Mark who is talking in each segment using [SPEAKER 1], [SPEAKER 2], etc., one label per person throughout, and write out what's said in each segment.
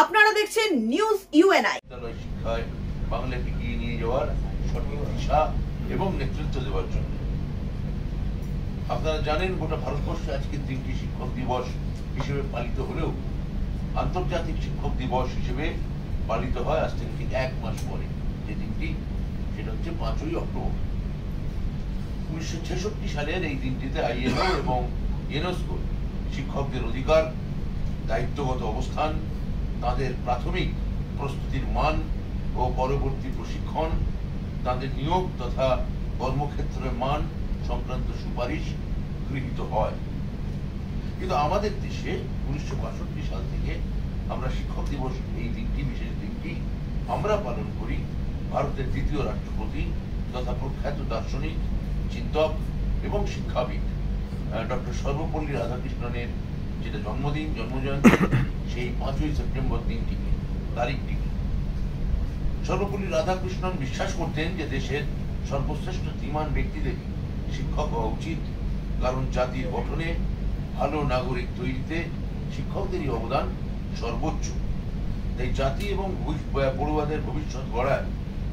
[SPEAKER 1] আপনারা দেখছেন news UNI.
[SPEAKER 2] শিক্ষায় বাংলাকে এগিয়ে নিয়ে যাওয়ার সঠিক দিশা এবং নেতৃত্ব দেওয়ার জন্য আপনারা জানেন গোটা ভারতবর্ষে আজকের দিনটি শিক্ষক দিবস হিসেবে পালিত হলেও আন্তর্জাতিক শিক্ষক দিবস হিসেবে পালিত হয় আজ থেকে ঠিক 1 মাস পরে। যে দিনটি সেটা হচ্ছে 5ই অক্টোবর। 1966 সালের এই দিনটিতে আইএলও এবং ইউনেস্কো শিক্ষকদের অধিকার, দায়িত্বগত অবস্থান, তাদের প্রাথমিক প্রস্তুতির মান ও পরবর্তী প্রশিক্ষণ, তাদের নিয়োগ তথা কর্মক্ষেত্রের মান সংক্রান্ত সুপারিশ গৃহীত হয়। কিন্তু আমাদের দেশে 1962 সাল থেকে আমরা শিক্ষক দিবস এই দিনটি, বিশেষ দিনটি আমরা পালন করি ভারতের দ্বিতীয় রাষ্ট্রপতি তথা প্রখ্যাত দার্শনিক, চিন্তক এবং শিক্ষাবিদ ডক্টর সর্বপল্লী রাধাকৃষ্ণনের যেটা জন্মজয়ন্তী, সেই 5ই সেপ্টেম্বর দিনটিকে, তারিখটিকে। সর্বপল্লী রাধাকৃষ্ণন বিশ্বাস করতেন যে দেশের সর্বশ্রেষ্ঠ ধীমান ব্যক্তিদের শিক্ষক হওয়া উচিত, কারণ জাতির গঠনে, ভালো নাগরিক তৈরিতে শিক্ষকদেরই অবদান সর্বোচ্চ। তাই জাতি এবং পড়ুয়াদের ভবিষ্যৎ গড়ায়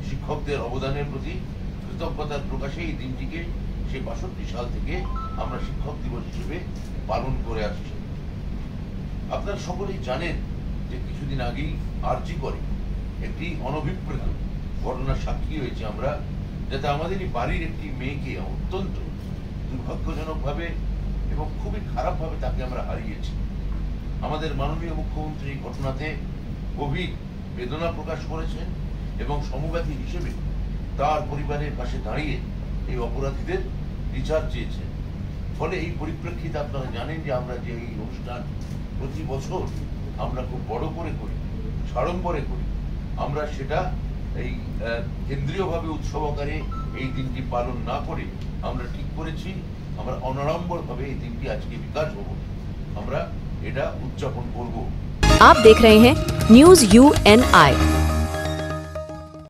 [SPEAKER 2] শিক্ষকদের অবদানের প্রতি কৃতজ্ঞতার প্রকাশে এই দিনটিকে সেই 62 সাল থেকে আমরা শিক্ষক দিবস হিসেবে পালন করে আসছি। আপনারা সকলেই জানেন যে কিছুদিন আগেই আরজি করে একটি অনভিপ্রেত ঘটনার সাক্ষী হয়েছে আমরা, যাতে আমাদেরই বাড়ির একটি মেয়েকে অত্যন্ত দুর্ভাগ্যজনকভাবে এবং খুবই খারাপভাবে তাকে আমরা হারিয়েছি। আমাদের মাননীয় মুখ্যমন্ত্রী এই ঘটনাতে গভীর বেদনা প্রকাশ করেছেন এবং সমব্যথী হিসেবে তার পরিবারের পাশে দাঁড়িয়ে এই অপরাধীদের বিচার চেয়েছেন। ফলে এই পরিপ্রেক্ষিতে আপনারা জানেন যে আমরা যে এই অনুষ্ঠান প্রতি বছর আমরা খুব বড় করে করি, সাড়ম্বরে করি, আমরা সেটা এই কেন্দ্রীয়ভাবে উৎসব আকারে এই দিনটি পালন না করে আমরা ঠিক করেছি আমরা অনাড়ম্বরভাবে এই দিনটি আজকে বিকাশ ভবন আমরা এটা উদযাপন করব।
[SPEAKER 3] आप देख रहे हैं न्यूज यूएनआई।